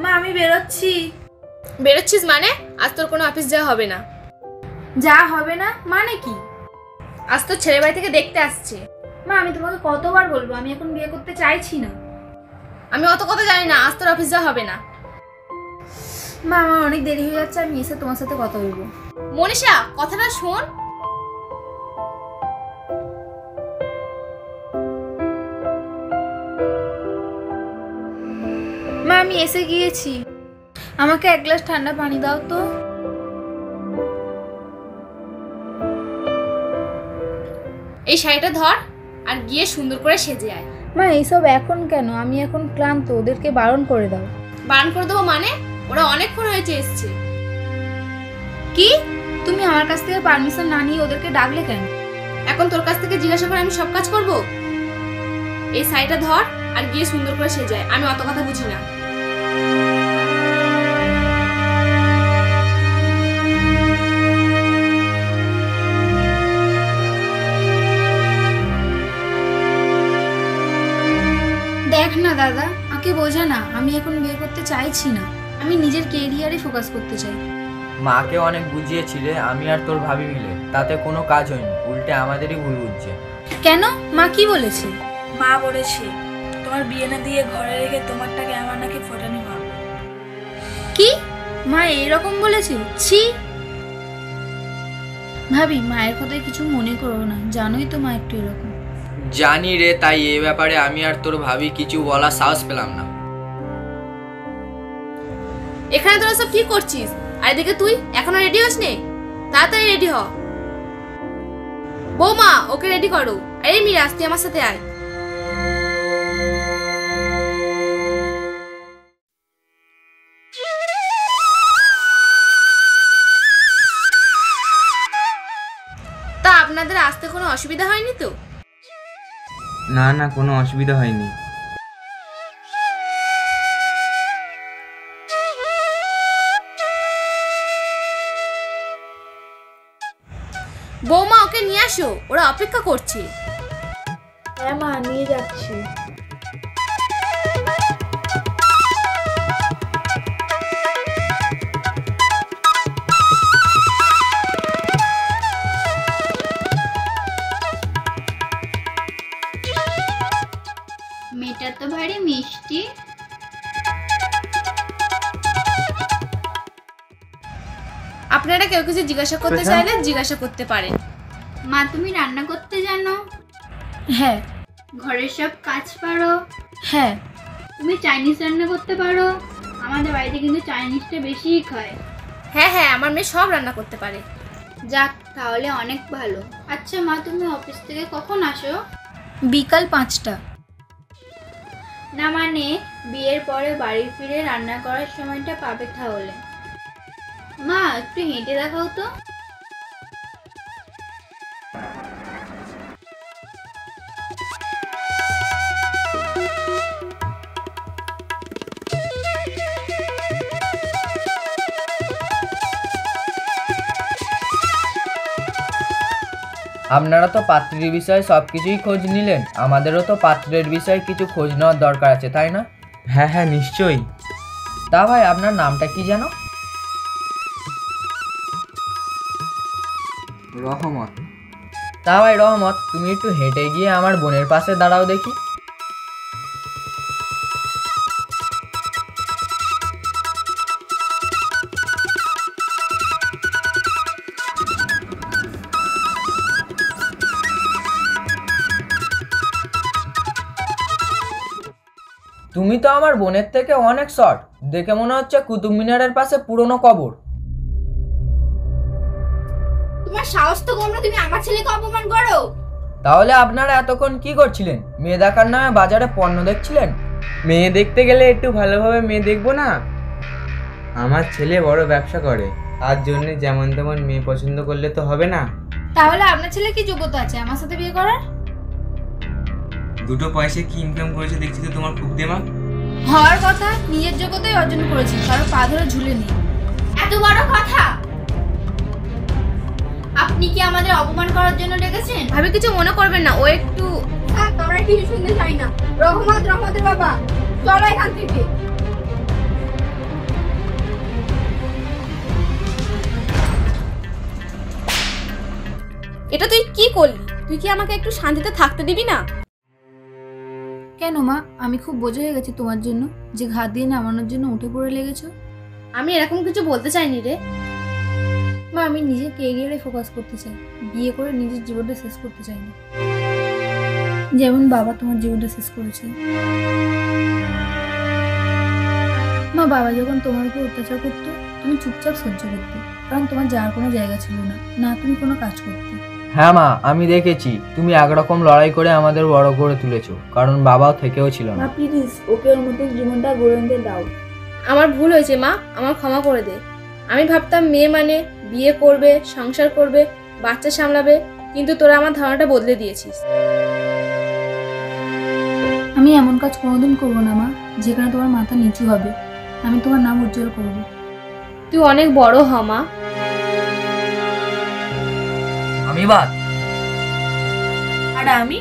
মা আমি বেরোচ্ছি। বেরোচ্ছিস মানে? আজ তোর কোনো অফিস যাওয়া হবে না। যা হবে না মানে কি? আজ তোর ছেলে বাড়ি থেকে দেখতে আসছে। মা আমি তোমাকে কতবার বলবো আমি এখন বিয়ে করতে চাইছি না। আমি অত কথা জানি না, আজ তোর অফিস যাওয়া হবে না। মা আমার অনেক দেরি হয়ে যাচ্ছে, আমি এসে তোমার সাথে কথা বলবো। মনীষা কথাটা শোন। মা আমি এসে গিয়েছি, আমাকে এক গ্লাস ঠান্ডা পানি দাও তো। এই শাড়িটা ধর আর গিয়ে সুন্দর করে সেজে আয়। মা এইসব এখন কেন? আমি এখন ক্লান্ত, ওদেরকে বারণ করে দাও। বারণ করে দেবো মানে? ওরা অনেকক্ষণ হয়েছে এসছে। কি? তুমি আমার কাছ থেকে পারমিশন না নিয়ে ওদেরকে ডাকলে কেন? এখন তোর কাছ থেকে জিজ্ঞাসা করে আমি সব কাজ করব? এই শাড়িটা ধর আর গিয়ে সুন্দর করে সেজে আয়। আমি অত কথা বুঝি না। দেখ না দাদা, আমাকে বোঝা না, আমি এখন বিয়ে করতে চাইছি না। আমি নিজের কেরিয়ারে ফোকাস করতে চাই। মাকে অনেক বুঝিয়েছিলে আমি আর তোর ভাবি মিলে, তাতে কোনো কাজ হয়নি, উল্টে আমাদেরই ভুল বুঝছে। কেন? মা কি বলেছে? মা বলেছে তোমার বিয়ে না দিয়ে ঘরে রেখে তোমারটাকে আমার নাকি ফোটানি মারবে। কি? মা এইরকম বলেছে? ছি। ভাবি মায়ের কথায় কিছু মনে করো না, জানোই তো মা একটু এরকম। জানি রে, তাই এই ব্যাপারে আমি আর তোর ভাবি কিছু বলার সাহস পেলাম না। এখানে তোরা সব কি করছিস? আর এদিকে তুই এখনো রেডি হসনি? তাড়াতাড়ি রেডি হ। বৌমা ওকে রেডি করো। এই মিরাজ তুই আমার সাথে আয়। তা আপনাদের আসতে কোনো অসুবিধা হয়নি তো? না না, কোনো অসুবিধা হয়নি। বৌমা ওকে নিয়ে আসো, ওরা অপেক্ষা করছে। হ্যাঁ মা নিয়ে যাচ্ছি। মেয়েটা তো ভারী মিষ্টি। আপনারা কেউ কিছু জিজ্ঞাসা করতে চাইলে জিজ্ঞাসা করতে পারেন। মা তুমি রান্না করতে জানো? হ্যাঁ। ঘরের সব কাজ পারো? হ্যাঁ। তুমি চাইনিজ রান্না করতে পারো? আমাদের বাড়িতে কিন্তু চাইনিজটা বেশিই খায়। হ্যাঁ হ্যাঁ, আমার মেয়ে সব রান্না করতে পারে। যাক তাহলে অনেক ভালো। আচ্ছা মা তুমি অফিস থেকে কখন আসো? বিকাল 5টা। না মানে বিয়ের পরে বাড়ি ফিরে রান্না করার সময়টা পাবে তাহলে। মা একটু হেঁটে দেখাও তো। আপনারা তো পাত্রীর বিষয়ে সব কিছুই খোঁজ নিলেন, আমাদেরও তো পাত্রের বিষয়ে কিছু খোঁজ নেওয়ার দরকার আছে, তাই না? হ্যাঁ হ্যাঁ নিশ্চয়ই। তা ভাই আপনার নামটা কি যেন? রহমত। তা ভাই রহমত, তুমি একটু হেঁটে গিয়ে আমার বোনের পাশে দাঁড়াও দেখি। তুমি তো আমার বোনের থেকে অনেক শর্ট, দেখে মনে হচ্ছে কুতুব মিনারের পাশে পুরনো কবর। তোমার সাহস তো কম না, তুমি আমার ছেলেকে অপমান করো। তাহলে আপনারা এতক্ষণ কি করছিলেন? মেয়ে দেখার নামে বাজারে পণ্য দেখছিলেন? মেয়ে দেখতে গেলে একটু ভালোভাবে মেয়ে দেখবো না? আমার ছেলে বড় ব্যবসা করে, তার জন্য যেমন তেমন মেয়ে পছন্দ করলে তো হবে না। তাহলে আপনার ছেলে কি যোগ্যতা আছে আমার সাথে বিয়ে করার? দুটো পয়সা কি ইনকাম করেছে দেখছি তো তোমার খুব দেমাগ। হওয়ার কথা নিজের যোগ্যতাই অর্জন করেছি, কারো পা ধরে ঝুলে নেই। এত বড় কথা? আপনি কি আমাদের অপমান করার জন্য ডেকেছেন? ভাবি কিছু মনে করবেন না, ও একটু আমরা কিছু শুনতে চাই না। রহমতের বাবা চলো এখান থেকে। এটা তুই কি করলি? তুই কি আমাকে একটু শান্তিতে থাকতে দিবি না? কেন মা, আমি খুব বোঝা হয়ে গেছি তোমার জন্য যে ঘাত দিয়ে নামানোর জন্য উঠে পড়ে লেগেছো? আমি এরকম কিছু বলতে চাইনি রে। মা, আমি নিজের কেরিয়ারে ফোকাস করতে চাই, বিয়ে করে নিজের জীবনটা শেষ করতে চাই না, যেমন বাবা তোমার জীবনটা শেষ করেছে। মা, বাবা যখন তোমার উপর অত্যাচার করতো তুমি চুপচাপ সহ্য করতে, কারণ তোমার যাওয়ার কোনো জায়গা ছিল না, না তুমি কোনো কাজ করতে। হ্যাঁ মা, আমি দেখেছি তুমি একরকম লড়াই করে আমাদের বড় করে তুলেছো, কারণ বাবাও থেকেও ছিল না। মা প্লিজ, ওকে ওর মতো জীবনটা গড়ে নিতে দাও। আমার ভুল হয়েছে মা, আমার ক্ষমা করে দে। আমি ভাবতাম মেয়ে মানে বিয়ে করবে, সংসার করবে, বাচ্চা সামলাবে, কিন্তু তোরা আমার ধারণাটা বদলে দিয়েছিস। আমি এমন কাজ কোনোদিন করবো না মা, যেখানে তোমার মাথা নিচু হবে। আমি তোমার নাম উজ্জ্বল করবো। তুই অনেক বড় হ মা। আমি বাদ। আর আমি